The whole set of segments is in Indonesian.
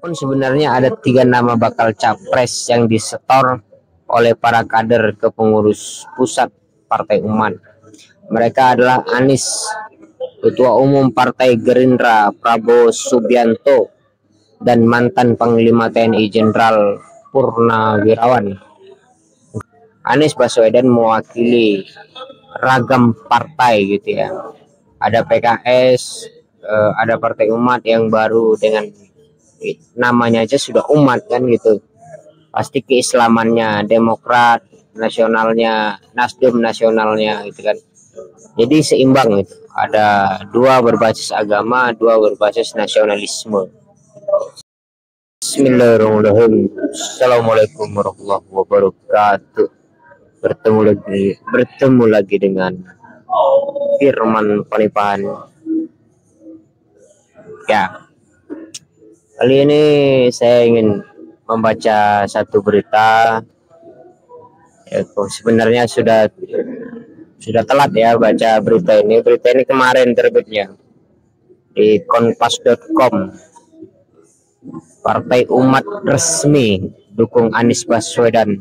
Adapun sebenarnya ada 3 nama bakal capres yang disetor oleh para kader ke pengurus pusat Partai Umat. Mereka adalah Anies, Ketua Umum Partai Gerindra Prabowo Subianto, dan mantan Panglima TNI Jenderal Purnawirawan. Anies Baswedan mewakili ragam partai gitu ya. Ada PKS, ada Partai Umat yang baru dengan namanya aja sudah umat kan gitu. Pasti keislamannya, Demokrat nasionalnya, Nasdem nasionalnya gitu kan. Jadi seimbang gitu. Ada 2 berbasis agama, 2 berbasis nasionalisme. Bismillahirrahmanirrahim. Assalamualaikum warahmatullahi wabarakatuh. Bertemu lagi dengan Firman Panipahan. Ya. Kali ini saya ingin membaca satu berita. Sebenarnya sudah telat ya baca berita ini. Berita ini kemarin terbitnya di kompas.com. Partai Umat resmi dukung Anies Baswedan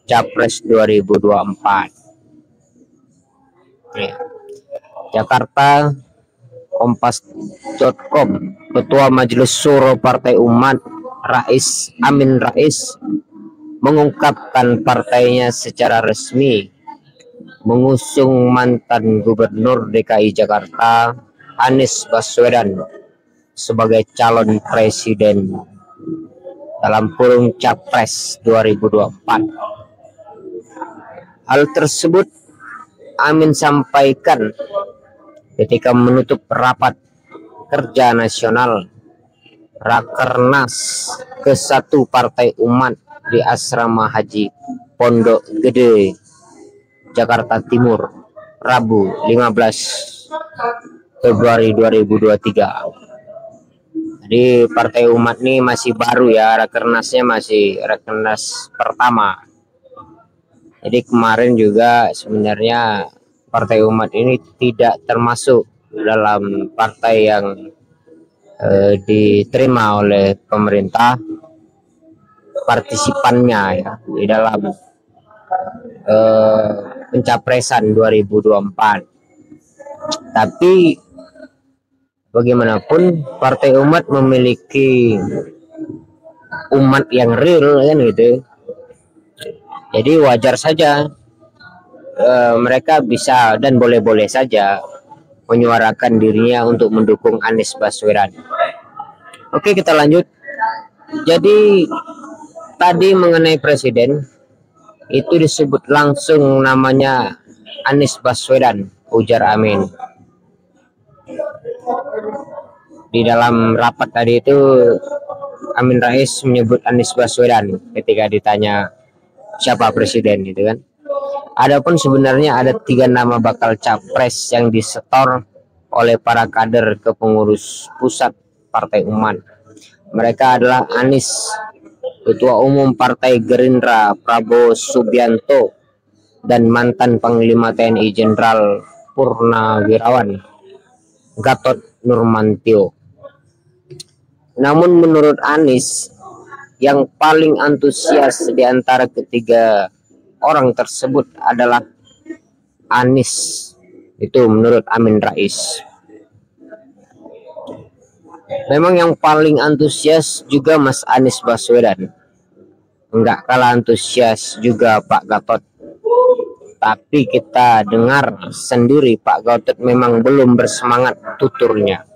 Capres 2024. Ya. Jakarta, kompas.com. Ketua Majelis Syuro Partai Umat Amin Rais mengungkapkan partainya secara resmi mengusung mantan Gubernur DKI Jakarta Anies Baswedan sebagai calon presiden dalam kurung Capres 2024. Hal tersebut Amin sampaikan ketika menutup rapat kerja nasional Rakernas ke-1 Partai Umat di Asrama Haji Pondok Gede, Jakarta Timur, Rabu 15 Februari 2023. Jadi Partai Umat ini masih baru ya, Rakernasnya masih Rakernas pertama. Jadi kemarin juga sebenarnya Partai Umat ini tidak termasuk dalam partai yang diterima oleh pemerintah partisipannya ya di dalam pencapresan 2024. Tapi bagaimanapun Partai Umat memiliki umat yang real kan gitu. Jadi wajar saja mereka bisa dan boleh-boleh saja menyuarakan dirinya untuk mendukung Anies Baswedan. Oke, kita lanjut. Jadi tadi mengenai presiden itu disebut langsung namanya Anies Baswedan, ujar Amin. Di dalam rapat tadi itu Amin Rais menyebut Anies Baswedan ketika ditanya siapa presiden gitu kan. Adapun sebenarnya ada 3 nama bakal capres yang disetor oleh para kader ke pengurus pusat Partai Umat. Mereka adalah Anies, Ketua Umum Partai Gerindra Prabowo Subianto, dan mantan Panglima TNI Jenderal Purnawirawan Gatot Nurmantio. Namun menurut Anies, yang paling antusias di antara ketiga orang tersebut adalah Anies. Itu menurut Amin Rais. Memang yang paling antusias juga Mas Anies Baswedan. Enggak kalah antusias juga Pak Gatot. Tapi kita dengar sendiri Pak Gatot memang belum bersemangat tuturnya.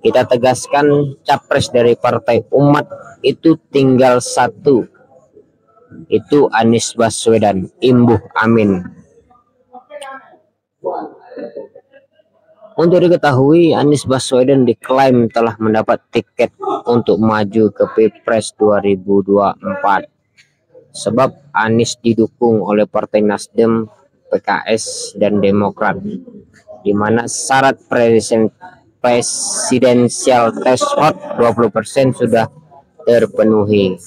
Kita tegaskan capres dari Partai Umat itu tinggal 1. Itu Anies Baswedan, imbuh Amin. Untuk diketahui, Anies Baswedan diklaim telah mendapat tiket untuk maju ke Pilpres 2024. Sebab Anies didukung oleh Partai Nasdem, PKS, dan Demokrat, di mana syarat presidensial threshold 20% sudah terpenuhi.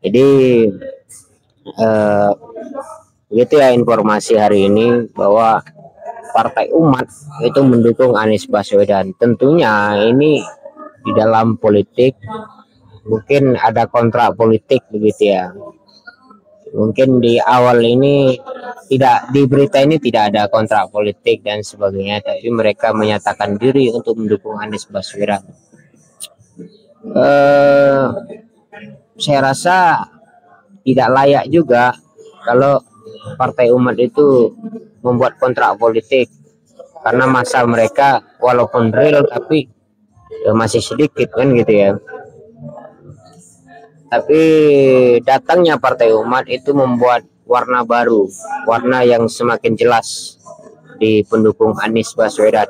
Jadi begitu ya informasi hari ini bahwa Partai Umat itu mendukung Anies Baswedan. Tentunya ini di dalam politik, mungkin ada kontrak politik begitu ya. Mungkin di awal ini tidak, di berita ini tidak ada kontrak politik dan sebagainya, tapi mereka menyatakan diri untuk mendukung Anies Baswedan. Saya rasa tidak layak juga kalau Partai Umat itu membuat kontrak politik, karena masa mereka walaupun real tapi masih sedikit kan gitu ya. Tapi datangnya Partai Umat itu membuat warna baru, warna yang semakin jelas di pendukung Anies Baswedan.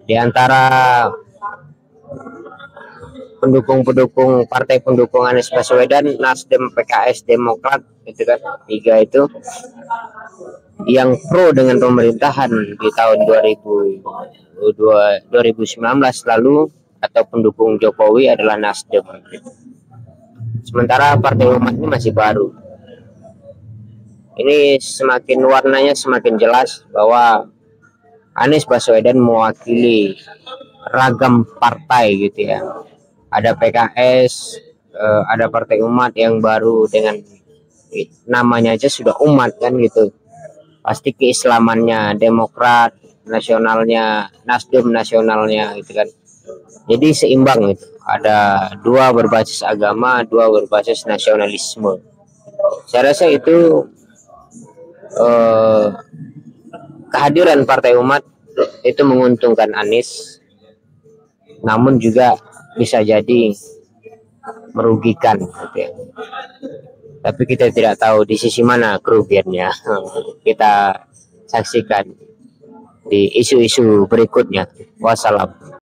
Di antara pendukung partai pendukung Anies Baswedan, Nasdem, PKS, Demokrat, itu kan tiga itu yang pro dengan pemerintahan di tahun 2019 lalu, atau pendukung Jokowi adalah Nasdem. Sementara Partai Umat ini masih baru. Ini semakin warnanya semakin jelas bahwa Anies Baswedan mewakili ragam partai gitu ya. Ada PKS, ada Partai Umat yang baru dengan namanya aja sudah umat kan gitu. Pasti keislamannya, Demokrat nasionalnya, Nasdem nasionalnya gitu kan. Jadi seimbang itu. Ada dua berbasis agama, dua berbasis nasionalisme. Saya rasa itu kehadiran Partai Umat itu menguntungkan Anies, namun juga bisa jadi merugikan gitu ya. Tapi kita tidak tahu di sisi mana kerugiannya. Kita saksikan di isu-isu berikutnya. Wassalam.